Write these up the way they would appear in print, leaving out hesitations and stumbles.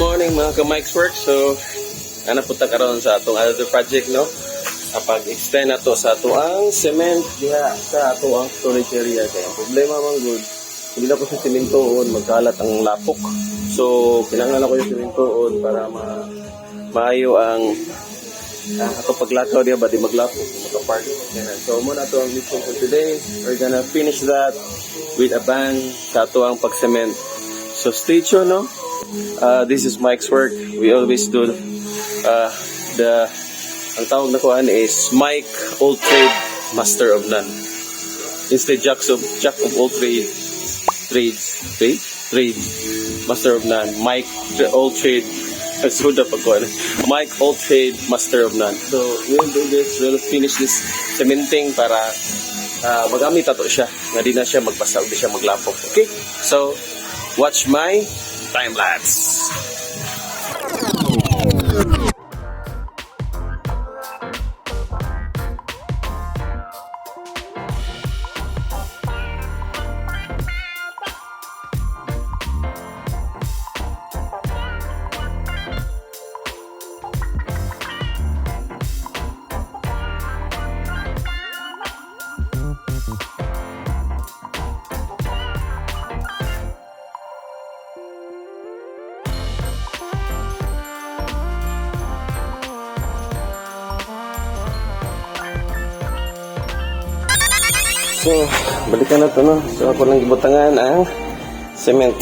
Morning mga ka-Mike's Work. So, napunta karon sa atong other project, no? Sa pag-extend na to sa atuang cement diha sa atuang storage area. Kaya ang problema man good, hindi na ko sa sementoon, magkalat ang lapok. So, kinanglan ko yung sementoon para maayo ang ato paglakaw diya ba di maglapok, magka-park. So, muna to ang mission for today. We're gonna finish that with a bang sa atuang pag-cement. So, stay tuned, no? This is Mike's Work. We always do ang tawag na kuhan is Mike Old Trade Master of None. Instead Jack of all trades Master of None. Mike Old Trade Mike Old Trade Master of None. So we'll do this, we'll finish this cementing para magamit ato siya nga di na siya magpasaw, di siya maglapok. Okay, so watch my time lapse. So, balikan na ito, no? So, ako lang gibutangan ang cement.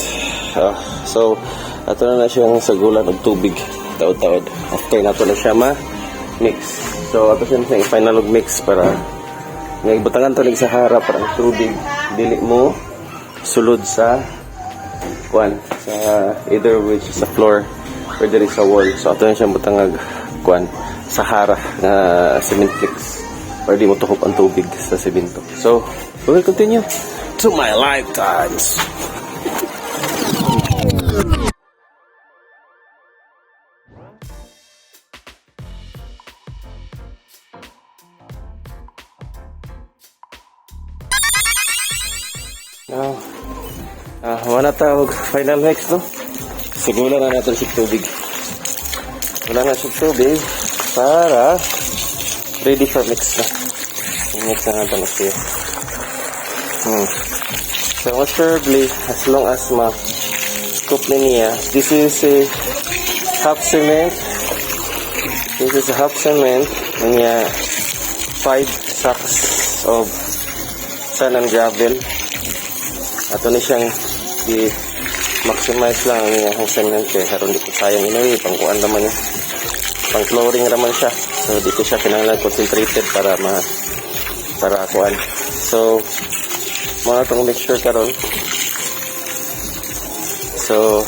So, ato na siyang sagulan ng tubig. Taod-taod. After na ito na siya ma-mix. So, ato siya sa final mix para gibutangan ito sa harap para ang tubig dili mo sulod sa sa either which sa floor or dili sa wall. So, ato na siyang butangag sa harap na cement mix. Para di mo tuhok ang tubig sa semento. So, we will continue to my lifetimes. Now, wala tawag final mix, no? Siguro na natin si tubig. Wala na si tubig para ready for mix na. Mix na natin siya. So most probably, as long as ma-scoop na niya, this is a half cement. This is a half cement. Niya 5 sacks of sand and gravel. Ato na siyang i-maximize lang ang cement kaya karon di ko sayang inawi. Pangkuan naman niya. Pang flooring naman siya. So dito siya kinahanglan concentrated para kuan. So mga itong mixture karon. So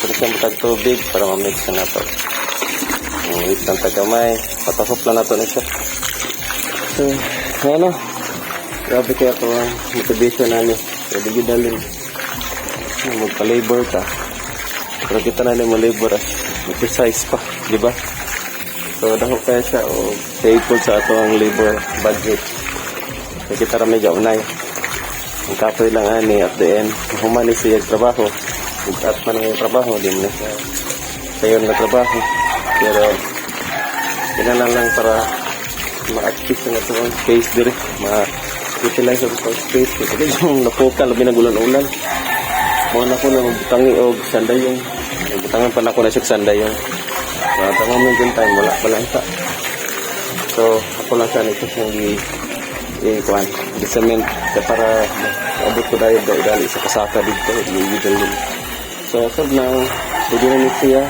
pwede siyang butag tubig para ma-mix na nato. Wait lang tagamay. Patahop lang nato na siya. So grabe kaya ito ang motivation namin. Pwede yun dalhin. Magpa-labor ka. Pero kita na mo labor exercise pa. Diba? So, dahil kaya siya o sa sa ato ang labor budget. So, kita rami gaunay. Ang kapoy lang ani at the end. Humani siya trabaho. At man ang trabaho, di mo na siya sayon na trabaho. Pero, kinalang lang para ma-active na ito ang space dire. Ma-utilize ang space. Kasi yung napokal, binagulan-ulan. Muna ko na magbutangi o sandayong. Magbutangan pa na ko na siya sandayong. Tama mo yung time, wala lang sa. So, ako lang siya nito siyang i-cement para abot ko dahil dali sa kasaka dito. So, asab na, pwede na nito siya.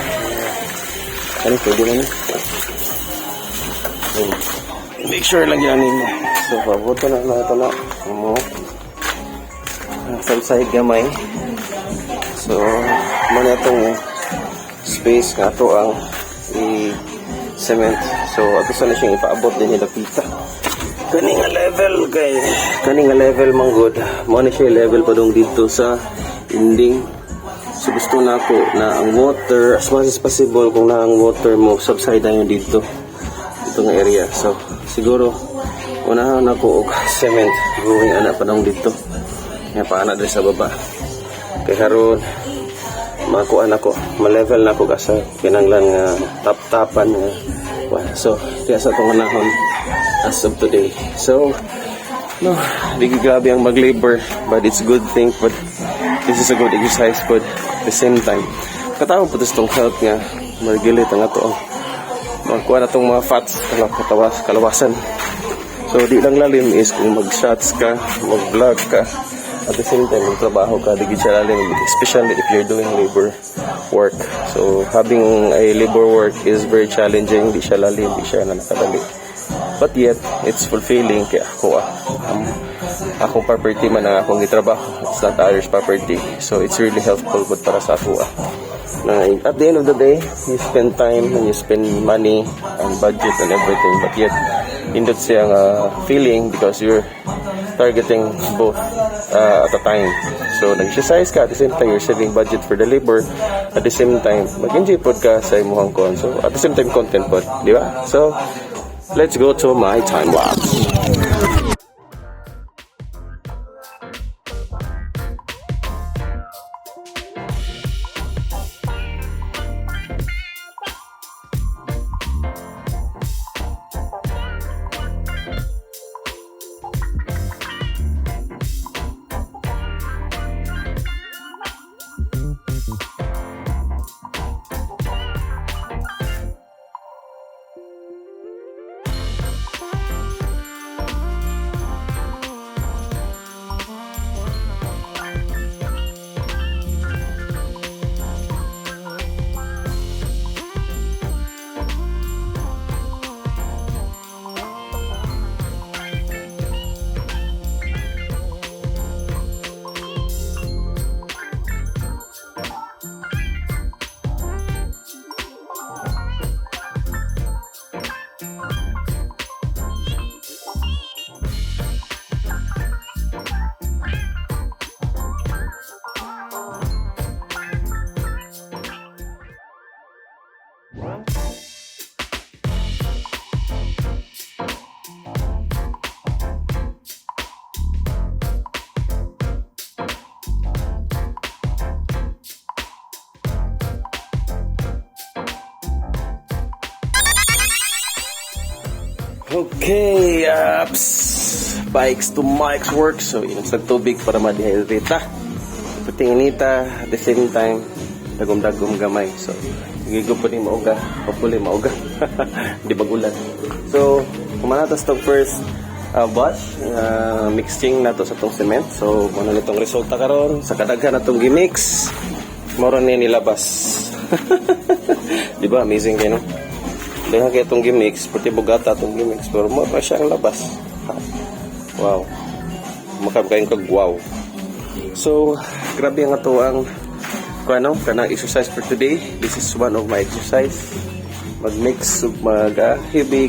Pwede na nito. Make sure lang yan mo. So, pabuto na ito na. Sa side gamay. So, muna itong space nga ito ang i-cement. So, ato sana siyang ipaabot din nila pita. Kani nga level man good. Mo na siya level pa dong dito sa ending. So, gusto na ako na ang water, as much as possible, kung na ang water mo, subside na yun dito. Ito nga area. So, siguro, unahan ako og cement. Going anak pa dong dito. Nga pa anak din sa baba. Kaya karon makuan ako, ma-level na ako kasi kinanglan nga tap-tapan nga. So, kaya sa itong anahon as of today. So, no, di grabe ang mag-labor, but it's a good thing, but this is a good exercise, but at the same time, katawang po itong health nga, margilit ang ato, magkuha na itong mga fats, kalawasan. So, di lang lalim is kung mag-shots ka, mag-vlog ka, at the same time, magtrabaho ka, di siya lalim, especially if you're doing labor work. So, having a labor work is very challenging, di siya lalim, di siya na nakadali. But yet, it's fulfilling kaya ako, akong property man ang akong itrabaho. It's not others' property. So, it's really helpful but para sa ako. At the end of the day, you spend time and you spend money and budget and everything. But yet, indot siyang feeling because you're targeting both at a time. So, nag-exercise ka, at the same time, you're saving budget for the labor. At the same time, mag-enjoy pod ka sa imuhang kon. So, at the same time, content pod. Di ba? So, let's go to my time lapse. Okay, bikes to Mike's work. So, inom sa tubig para ma-dehydrate ta. Puting inita, at the same time, dagom-dagom gamay. So, gigo po ni mauga. Hopefully, mauga. Di bagulan. So, kumanatas to first batch, mixing na to sa tong cement. So, muna nitong resulta karon sa kadaghan na tong gimix. Moro ni nilabas. Di ba? Amazing kayo, no? Dahil kaya itong gimix, pati bugata itong gimix, pero mo pa siya ang labas. Wow. Makabakain kag wow. So, grabe ang ato ang kanang exercise for today. This is one of my exercise. Mag-mix, mag-heavy,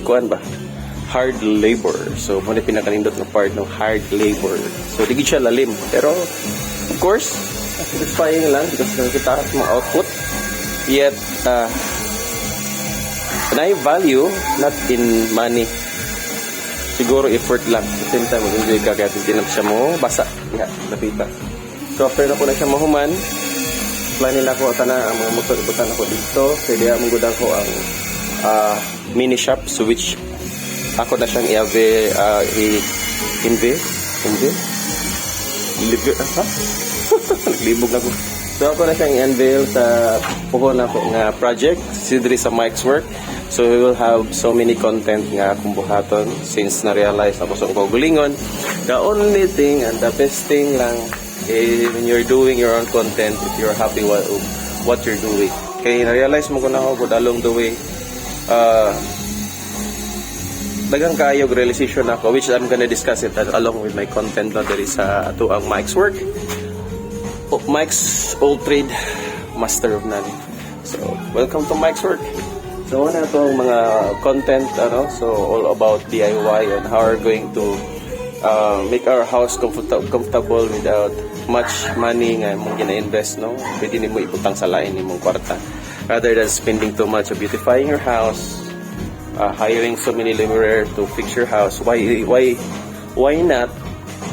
hard labor. So, muna pinakanindot na part ng hard labor. So, di siya lalim. Pero, of course, satisfying lang because nakikita sa mga output. Yet, and I value not in money. Siguro effort lang. At the same time, mag-enjoy ka kaya hindi na siya mo basa. Yeah, napita. So after na ko na siya mahuman, planin ako at ang mga motor ibutan ako dito. Pwede ang manggudan ko ang mini shop so which ako na siyang naglibog na ko. So ako na siyang i-unveil sa puhon ako nga project sidri sa Mike's work. So we will have so many content nga akong buhaton since na-realize ako sa kaugalingon. The only thing and the best thing lang is when you're doing your own content, if you're happy what you're doing. Kaya na-realize mo ko na ako along the way. Dagang kayo realization ako which I'm gonna discuss it along with my content na diri sa ato ang Mike's work. Mike's Old Trade Master of None. So, welcome to Mike's work. So, ano itong mga content, so all about DIY and how we're going to make our house comfortable without much money nga mong gina-invest, no? Pwede ni mo iputang sa lain ni mong kwarta. Rather than spending too much of beautifying your house, hiring so many laborers to fix your house, why not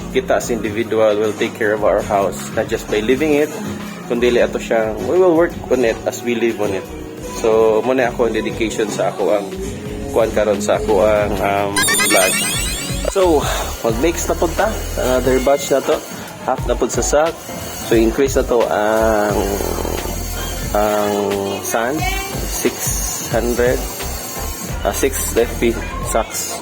kita as individual will take care of our house, not just by living it, kundi ato siyang we will work on it as we live on it. So muna ako ang dedication sa ako ang kuan karon sa ako ang vlog. So mag-mix na punta sa another batch na to, half na pud sa sack. So increase na to ang sand 600 6 FP sacks.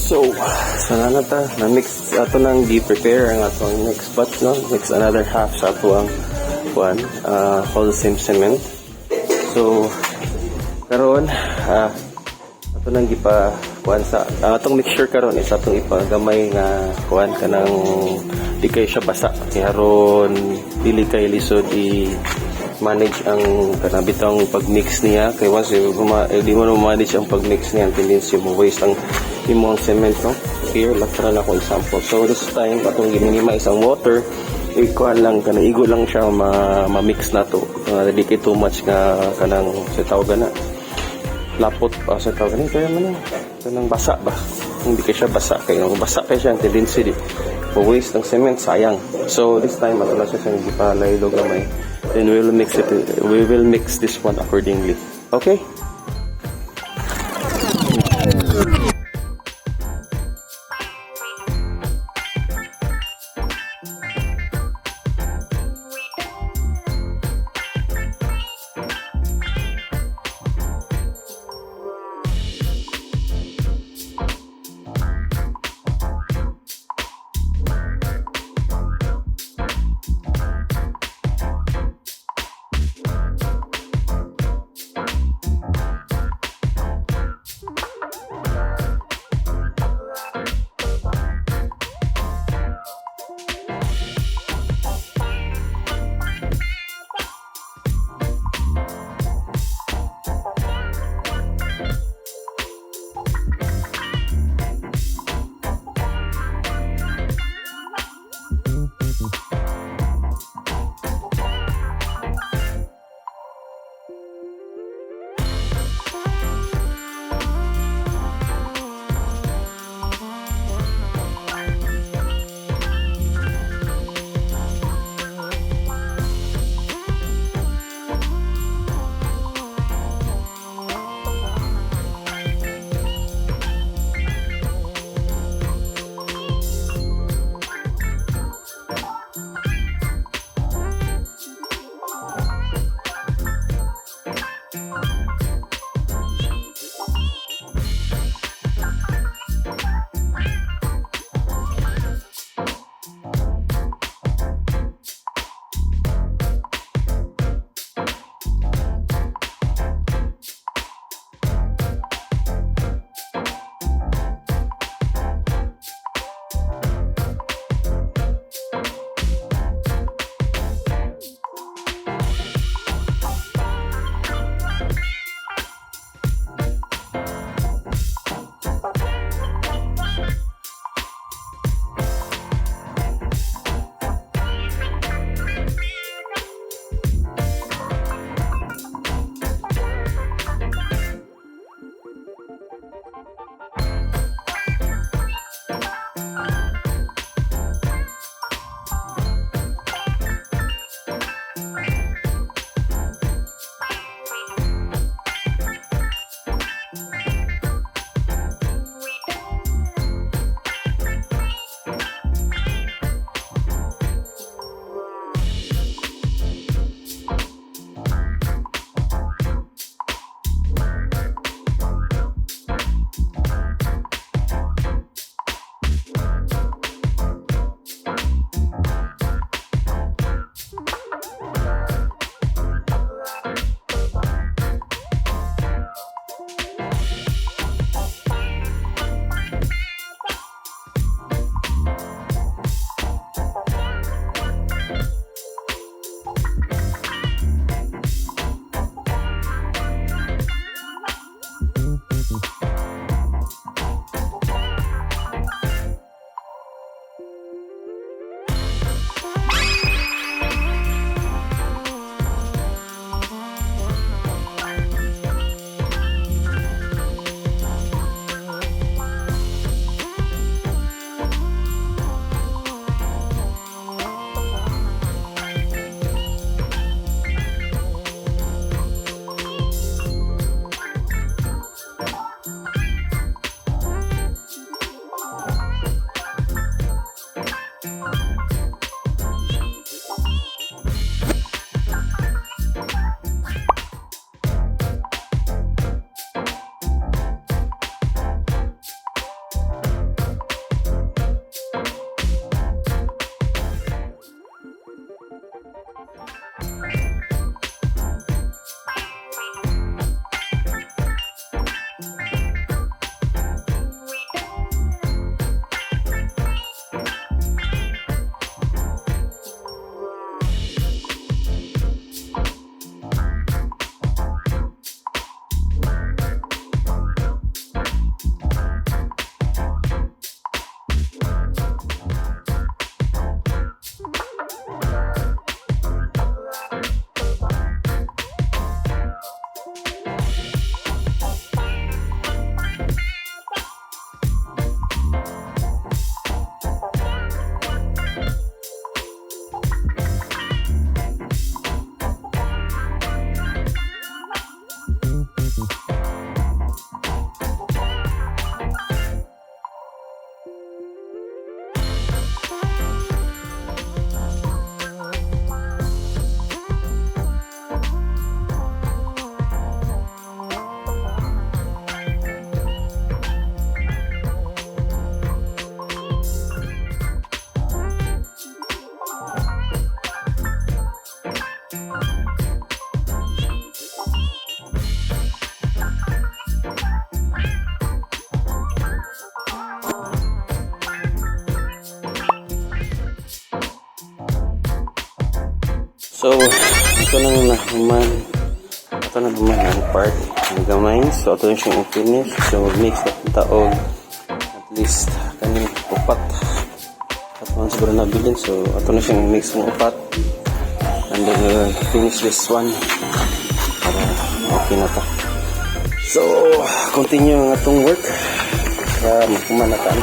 So, sana na ta, na-mix ato nang di-prepare ang atong next batch, no? Mix another half sa ato ang wholesome cement. So, karon ato nang gipa kuan sa atong mixture karon is atong ipagamay nga kuan kanang di kay siya basa. Karon dili kay lisod manage ang kanabitang pag-mix niya kay once di mo na manage ang pag-mix niya, ang tendency mo waste ang imong cement, no? Here latra na ko example. So this time atong gi-minimize ang water, ikuan lang kanang igo lang siya ma-mix na to. Di kay too much nga kanang sa tawagan na lapot pa sa tawagan kaya man kanang basa ba, hindi kay siya basa kay nang basa kay siya ang tendency di waste ng cement, sayang. So this time ato na siya sa gipalay do gamay. Then we will mix this one accordingly. Okay? So, ito na naman. Ito na naman ang part ng gamay. So, ito yung siyang finish. So, mag-mix natin taog. At least, kaning upat. At mga siguro nabilin. So, ito na siyang mix ng upat. And then, finish this one. Para okay na to. So, continue ang atong work. Para makumanataan.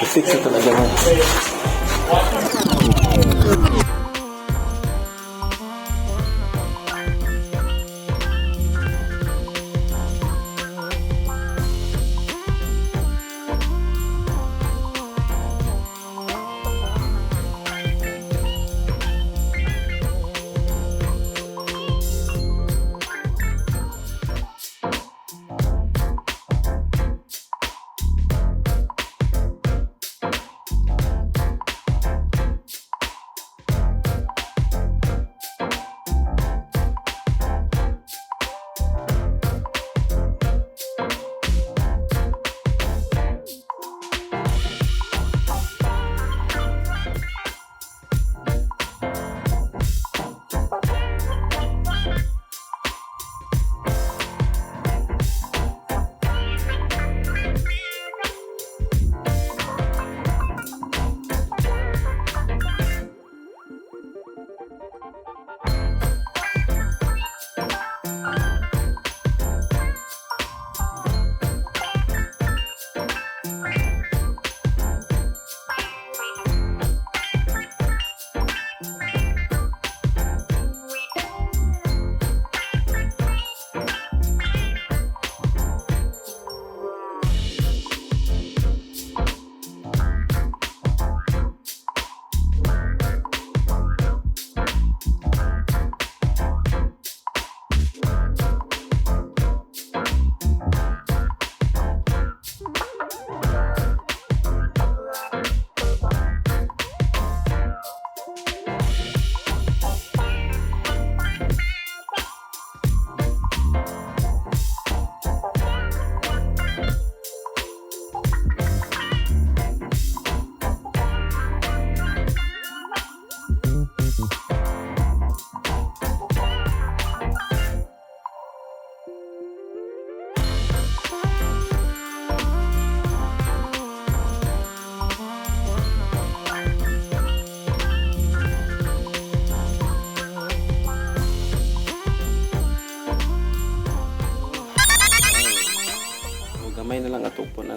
I-fix ito talaga mo.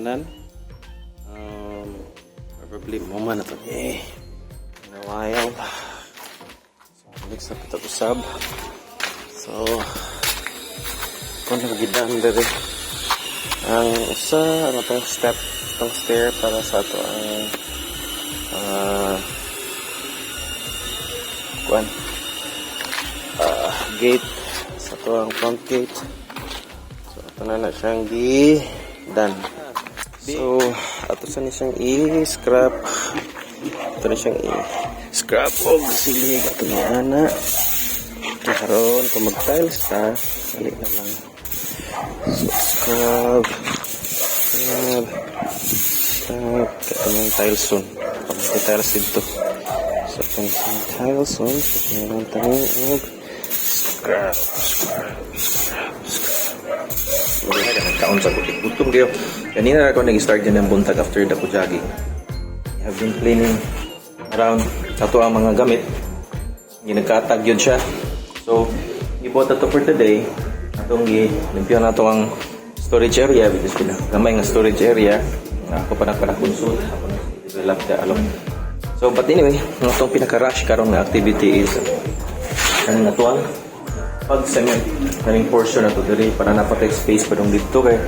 tanan. Probably mama na to nawayaw. So balik sa pitag-usab. So kung nagidaan dere ang usa ano tong step tong stair para sa ato ang gate sa to ang front gate. So ato na siyang done. So ato sa ni siyang i-scrap. Ato na siyang i-scrap og silig ato ni ana. Karon kung mag-tiles ta, dali na lang. So scrap. Ito yung tiles on. Pag tiles dito. So itong tiles on. So mayroon tayo og scrap. Kaon sa kutik. Gutom kayo. Kanina ako nag-start din ng buntag after the jogging. I have been cleaning around sa to ang mga gamit. Ginagkatag yun siya. So, ibot ito for today. Atong limpyo na ito ang storage area because pinakamay nga storage area. Ako pa nagpana-consult. Ako na-develop the along. So, but anyway, itong pinaka-rush karong na activity is kaning atuang pag-cement kaning portion na ito diri para napatay space pa dong dito kay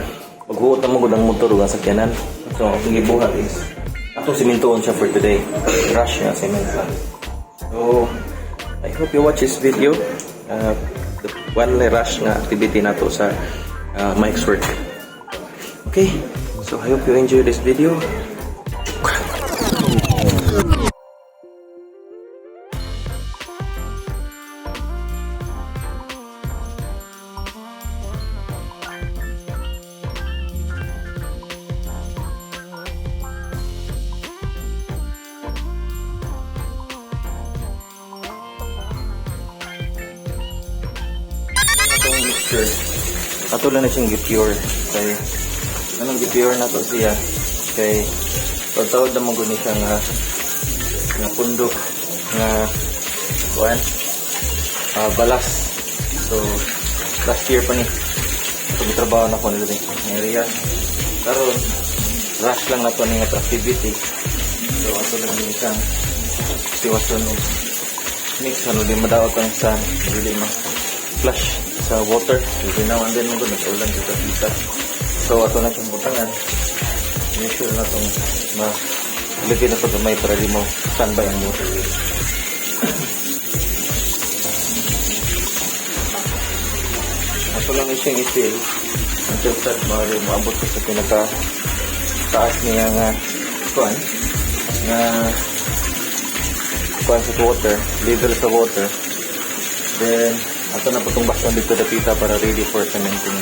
paghuot na magod ang motor o ang sakyanan. So, ang gibuhat is atong simentoon siya for today. Rush nga cement lang. So, I hope you watch this video. The one rush nga activity nato sa Mike's work. Okay, so I hope you enjoy this video. Ato lang na siyang gipure kay anong gipure na to siya kay tawad na mong guni siya nga pundok nga balas. So last year pa ni ito gitrabaho na ko nila din ng area karon rush lang na to ng activity. So ato lang din siyang siwasyon mix ano din madawat ang sa really flush sa water. Every now and then mo nag-ulan dito sa so ato na itong butangan. Make sure na itong ilagay na ito gamay para di mo standby ang water. Ato lang siyang i-fill until start maabot ko sa pinaka taas niya nga kuan sa water, level sa water. Then ato na patumbas ang dito dapita para ready for cementing.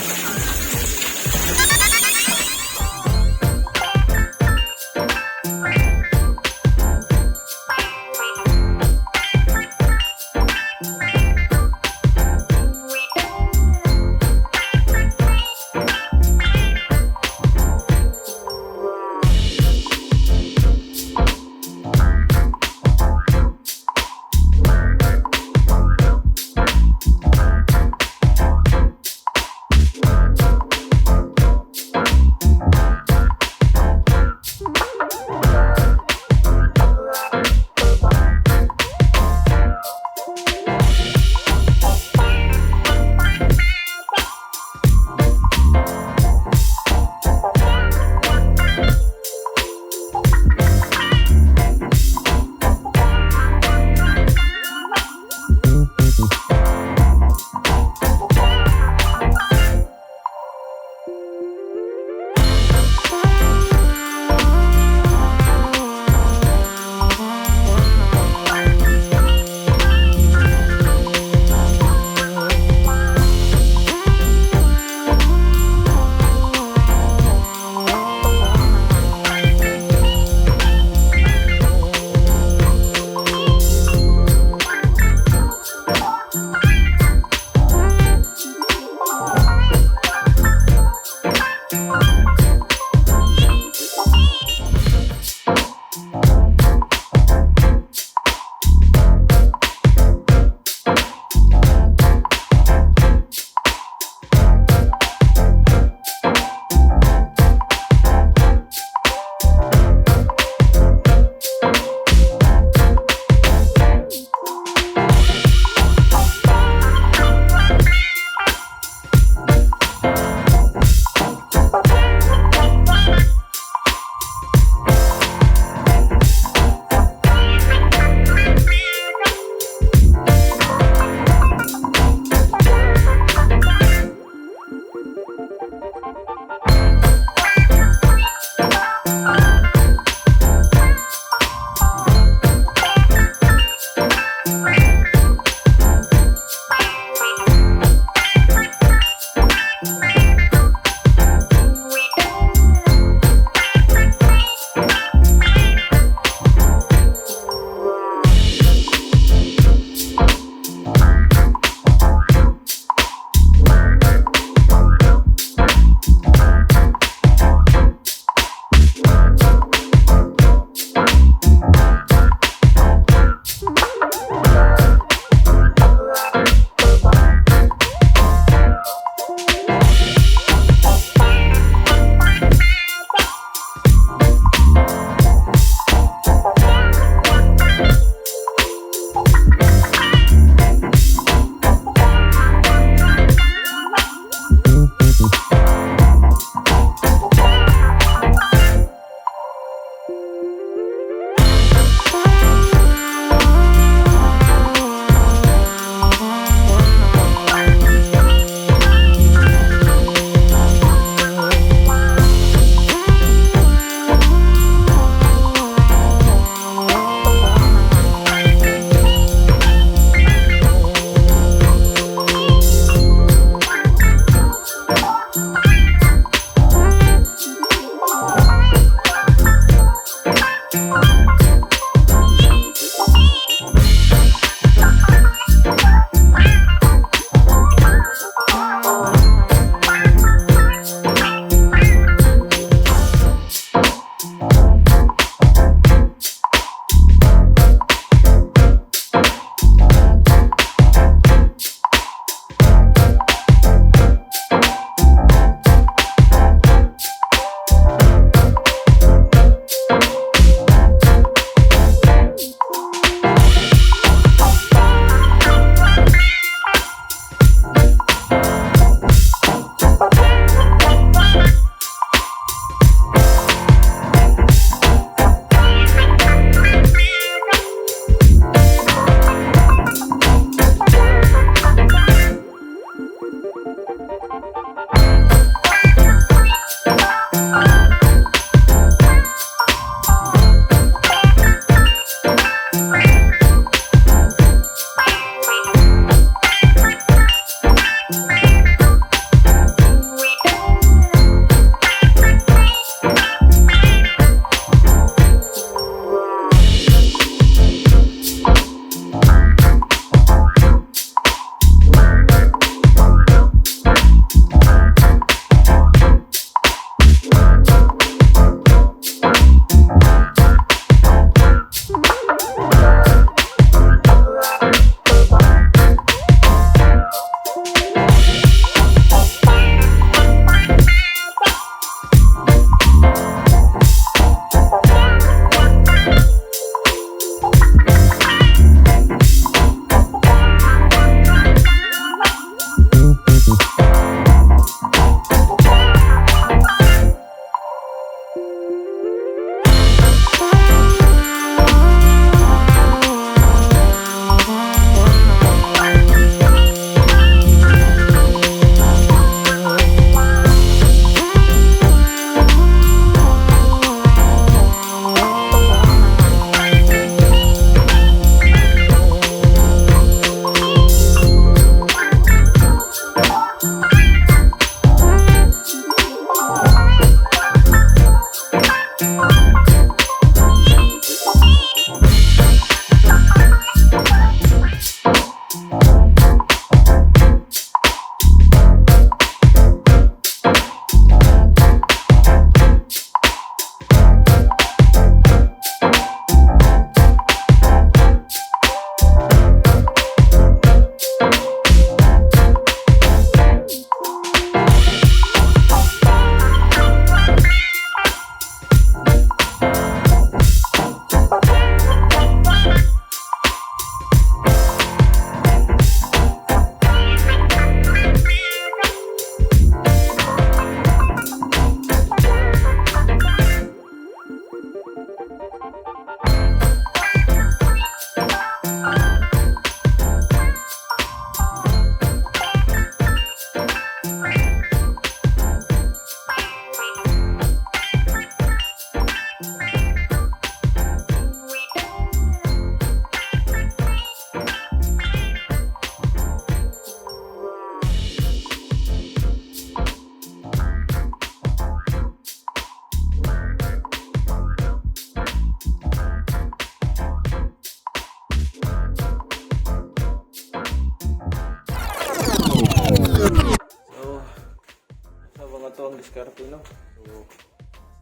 diskarte, no? So,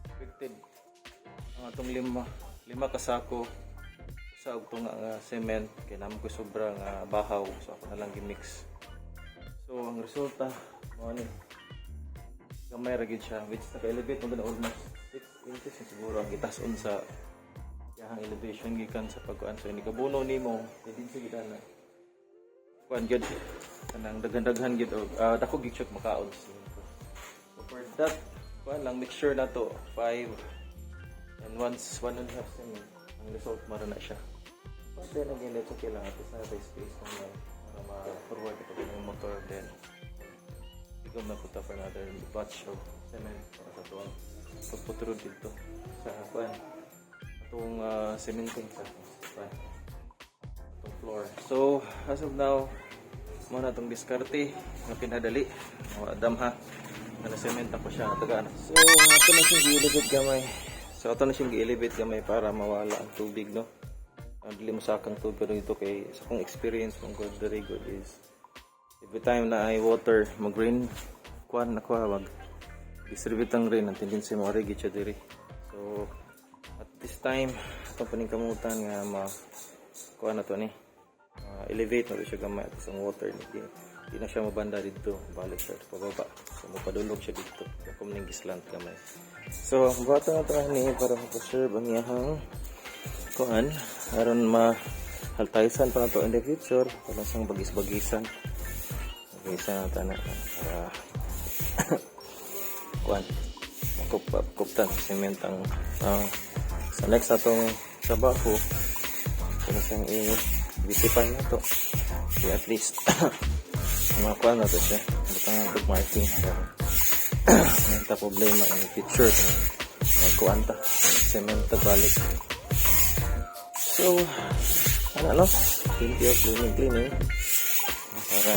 expected ang atong lima kasako sa ugtong nga cement kay naman ko sobrang bahaw, so ako na lang gi-mix. So ang resulta mo ni gamay ra gid siya, which naka-elevate mo na almost 6 inches na siguro ang itason sa yahang elevation gikan sa pagkuan. So ini kabuno nimo hindi sige na kuan gid kanang daghan-daghan gid og dako gid siya makaon. So for that kuan lang make sure na to 5 and once 1.5 cement ang result mara na siya. But then again, it's okay lang. At least na space naman para ma-forward ito ng motor. Then igom na punta for another batch of cement para sa tuwang pagputuro dito sa kuan itong cementing sa kuan itong floor. So as of now muna itong diskarte na pinadali adam ha na cement ako siya tagaan. So ito na siyang gi-elevate gamay para mawala ang tubig, no? Ang dili masakang tubig pero dito kay sa kong experience kung good very good is every time na ay water mag-rain kuan ako mag distribute ang rain ang tendency mo rin siya diri. So at this time itong paningkamutan nga kuan na to ni elevate na siya gamay at isang water di na siya mabanda dito balik siya pababa, so mapadulog siya dito kung ning gislant gamay. So buhaton na to ni para ma-preserve ang iyang kuan aron mahaltaysan pa na to in the future para sang bagis-bagisan na tanan para kuan kuptan sa cement ang sa next atong trabaho para sang i-beautify na to. So, at least mga kuan na to siya butang ang marking may ta problema in the future kuan ta cement ta balik. So ano plenty of cleaning para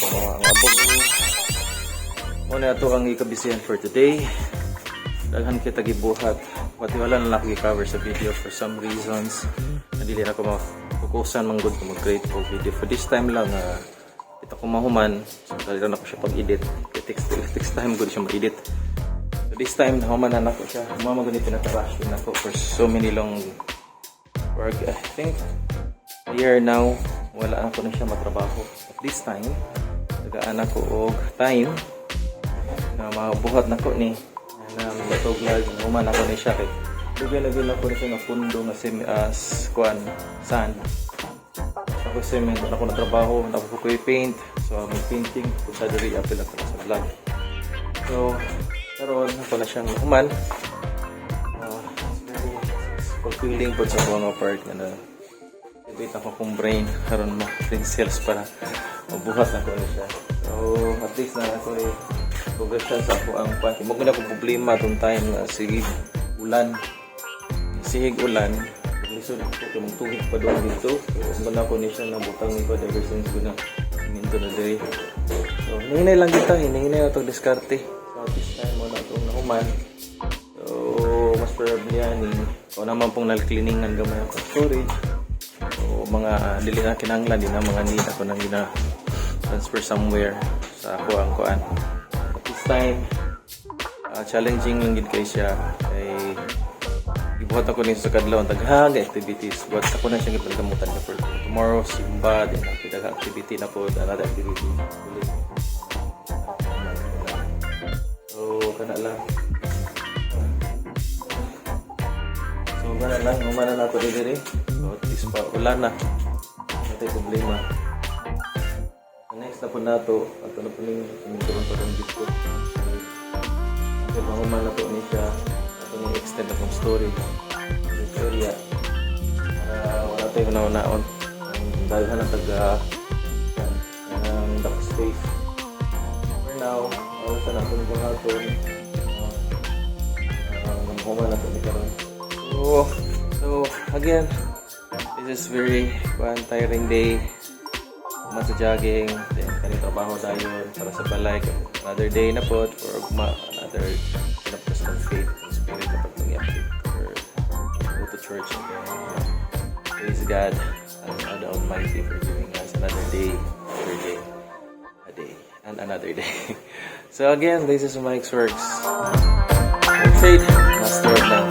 ang abog muna ito ang ikabisihan for today. Daghan kita gibuhat pati wala na nakikcover sa video for some reasons nadili na ko makukusan manggod ko mag-create for video for this time lang ito ko mahuman so daliran ako siya pag-edit it takes time good siya mag-edit. So this time nahuman na ako siya mamagod yung pinaka-rush din ako for so many long work. I think a year now wala ako na siya matrabaho at this time nagaan ako og time na mabuhat na ko ni na matog lag human ako ni siya kay dugay ako ni siya nga pundo nga kuan sand ako cement ako na trabaho ako ko paint so mag painting ko sa diri apil ako sa vlog. So karon ako na siyang human fulfilling po sa mga part na ibig ako kong brain karon ma-brain cells para mabuhat na ko na siya. So at least na ako progression sa ako ang pati mo na akong problema itong time na sigig ulan lisod ako kung magtugig pa doon dito so na ako ni siya na butang iba ever since ko na minto na diri. So hinahinay lang kita hinahinay itong diskarte so at this time mo na itong nahuman. So mas probably yan o naman pong nal-cleaningan gamay ako storage o mga dili na kinanglan din na mga need ako nang transfer somewhere sa ako ang kuan. At this time challenging lang gid kay siya kay gibuhat ako ni sa kadlaw ang daghang activities but ako na siya gipagamutan ka for tomorrow simba din ang daghang activity na po another activity ulit. So kana lang humana na ako diri. So at least pa ulan na natay problema. Next na po nato ato na po ning turon pa dito ko so mahuman na po ni siya ato ning extend akong story istorya wala tayo naon dahil na taga ang dark space for now wala sa nato ng buhaton mahuman na po ni karon. So again, this is very tiring day. Sa jogging, then kanito trabaho dayon para sa balay. Another day na po for another pinapos ng faith and spirit na pagpang-update or go to church and praise God and the Almighty for giving us another day, a day. and another day. So again, this is Mike's Works. Faith, master of none.